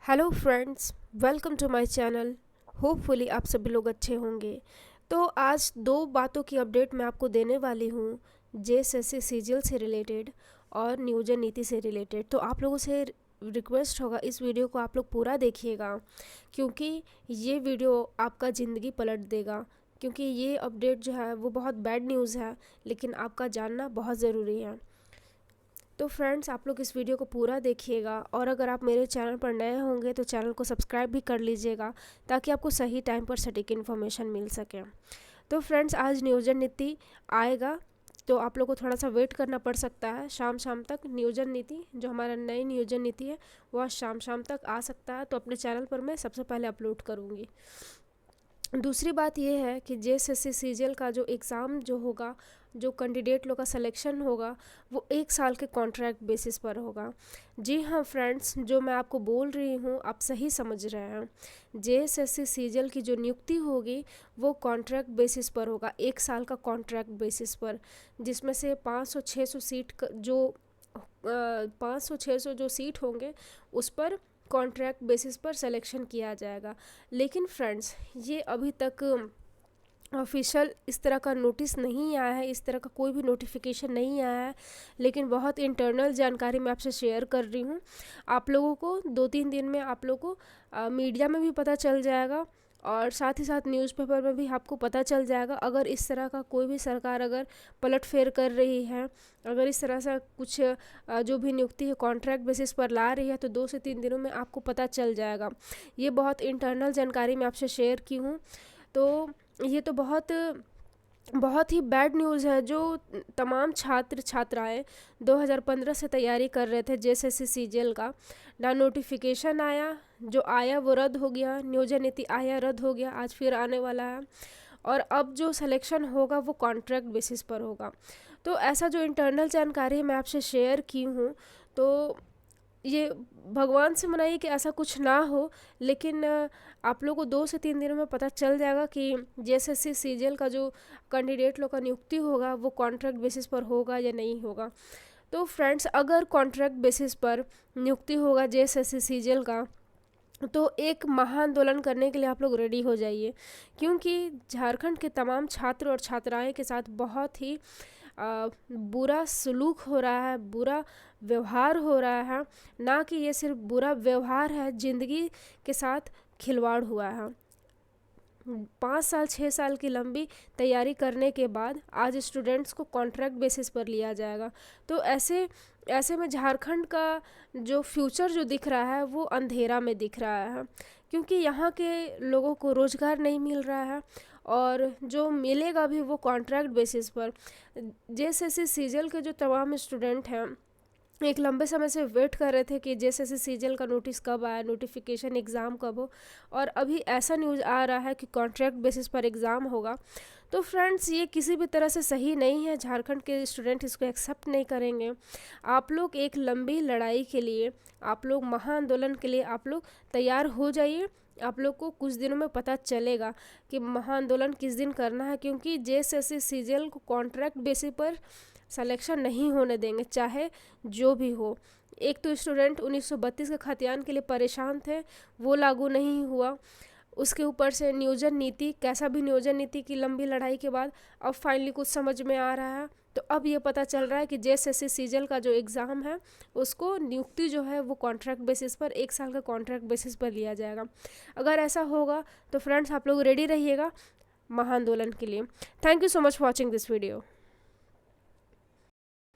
Hello friends, welcome to my channel. Hopefully आप सभी लोग अच्छे होंगे। तो आज दो बातों की अपडेट मैं आपको देने वाली हूँ, जेएसएससी सीजीएल से रिलेटेड और नियोजन नीति से रिलेटेड। तो आप लोगों से रिक्वेस्ट होगा इस वीडियो को आप लोग पूरा देखिएगा, क्योंकि ये वीडियो आपका ज़िंदगी पलट देगा। क्योंकि ये अपडेट जो है वो बहुत बैड न्यूज़ है, लेकिन आपका जानना बहुत ज़रूरी है। तो फ्रेंड्स, आप लोग इस वीडियो को पूरा देखिएगा, और अगर आप मेरे चैनल पर नए होंगे तो चैनल को सब्सक्राइब भी कर लीजिएगा, ताकि आपको सही टाइम पर सटीक इन्फॉर्मेशन मिल सके। तो फ्रेंड्स, आज नियोजन नीति आएगा, तो आप लोग को थोड़ा सा वेट करना पड़ सकता है। शाम शाम तक नियोजन नीति, जो हमारा नई नियोजन नीति है, वह शाम शाम तक आ सकता है। तो अपने चैनल पर मैं सबसे पहले अपलोड करूँगी। दूसरी बात यह है कि जेएसएससी सीजीएल का जो एग्ज़ाम जो होगा, जो कैंडिडेट लोग का सिलेक्शन होगा, वो 1 साल के कॉन्ट्रैक्ट बेसिस पर होगा। जी हाँ फ्रेंड्स, जो मैं आपको बोल रही हूँ आप सही समझ रहे हैं। जेएसएससी सीजीएल की जो नियुक्ति होगी वो कॉन्ट्रैक्ट बेसिस पर होगा, 1 साल का कॉन्ट्रैक्ट बेसिस पर, जिसमें से 500-600 सीट जो 500-600 जो सीट होंगे उस पर कॉन्ट्रैक्ट बेसिस पर सिलेक्शन किया जाएगा। लेकिन फ्रेंड्स, ये अभी तक ऑफिशियल इस तरह का नोटिस नहीं आया है, इस तरह का कोई भी नोटिफिकेशन नहीं आया है। लेकिन बहुत इंटरनल जानकारी मैं आपसे शेयर कर रही हूँ। आप लोगों को 2-3 दिन में आप लोगों को मीडिया में भी पता चल जाएगा, और साथ ही साथ न्यूज़पेपर में भी आपको पता चल जाएगा। अगर इस तरह का कोई भी सरकार अगर पलटफेर कर रही है, अगर इस तरह से कुछ जो भी नियुक्ति है कॉन्ट्रैक्ट बेसिस पर ला रही है, तो 2 से 3 दिनों में आपको पता चल जाएगा। ये बहुत इंटरनल जानकारी मैं आपसे शेयर की हूँ। तो ये तो बहुत ही बैड न्यूज़ है। जो तमाम छात्र छात्राएं 2015 से तैयारी कर रहे थे जेएसएससी सीजीएल का, ना नोटिफिकेशन आया, जो आया वो रद्द हो गया, नियोजन नीति आया रद्द हो गया, आज फिर आने वाला है। और अब जो सिलेक्शन होगा वो कॉन्ट्रैक्ट बेसिस पर होगा। तो ऐसा जो इंटरनल जानकारी मैं आपसे शेयर की हूँ, तो ये भगवान से मनाइए कि ऐसा कुछ ना हो। लेकिन आप लोगों को 2 से 3 दिनों में पता चल जाएगा कि जेएसएससी सीजीएल का जो कैंडिडेट लोग का नियुक्ति होगा वो कॉन्ट्रैक्ट बेसिस पर होगा या नहीं होगा। तो फ्रेंड्स, अगर कॉन्ट्रैक्ट बेसिस पर नियुक्ति होगा जेएसएससी सीजीएल का, तो एक महाआंदोलन करने के लिए आप लोग रेडी हो जाइए, क्योंकि झारखंड के तमाम छात्र और छात्राएं के साथ बहुत ही बुरा सलूक हो रहा है, बुरा व्यवहार हो रहा है। ना कि ये सिर्फ बुरा व्यवहार है, ज़िंदगी के साथ खिलवाड़ हुआ है। 5 साल 6 साल की लंबी तैयारी करने के बाद आज स्टूडेंट्स को कॉन्ट्रैक्ट बेसिस पर लिया जाएगा। तो ऐसे में झारखंड का जो फ्यूचर जो दिख रहा है वो अंधेरा में दिख रहा है, क्योंकि यहाँ के लोगों को रोज़गार नहीं मिल रहा है, और जो मिलेगा भी वो कॉन्ट्रैक्ट बेसिस पर। जेएसएससी सीजीएल के जो तमाम स्टूडेंट हैं एक लंबे समय से वेट कर रहे थे कि जेएसएससी सीजीएल का नोटिस कब आया, नोटिफिकेशन एग्ज़ाम कब हो, और अभी ऐसा न्यूज़ आ रहा है कि कॉन्ट्रैक्ट बेसिस पर एग्ज़ाम होगा। तो फ्रेंड्स, ये किसी भी तरह से सही नहीं है। झारखंड के स्टूडेंट इसको एक्सेप्ट नहीं करेंगे। आप लोग एक लंबी लड़ाई के लिए, आप लोग महाआंदोलन के लिए आप लोग तैयार हो जाइए। आप लोग को कुछ दिनों में पता चलेगा कि महाआंदोलन किस दिन करना है, क्योंकि जेएसएससी सीजीएल को कॉन्ट्रैक्ट बेसिस पर सिलेक्शन नहीं होने देंगे, चाहे जो भी हो। एक तो स्टूडेंट 1932 के खतियान के लिए परेशान थे, वो लागू नहीं हुआ। उसके ऊपर से नियोजन नीति, कैसा भी नियोजन नीति की लंबी लड़ाई के बाद अब फाइनली कुछ समझ में आ रहा है। तो अब ये पता चल रहा है कि जेएसएससी सीजीएल का जो एग्ज़ाम है उसको नियुक्ति जो है वो कॉन्ट्रैक्ट बेसिस पर, 1 साल का कॉन्ट्रैक्ट बेसिस पर लिया जाएगा। अगर ऐसा होगा तो फ्रेंड्स, आप लोग रेडी रहिएगा महाआंदोलन के लिए। Thank you so much for watching this video.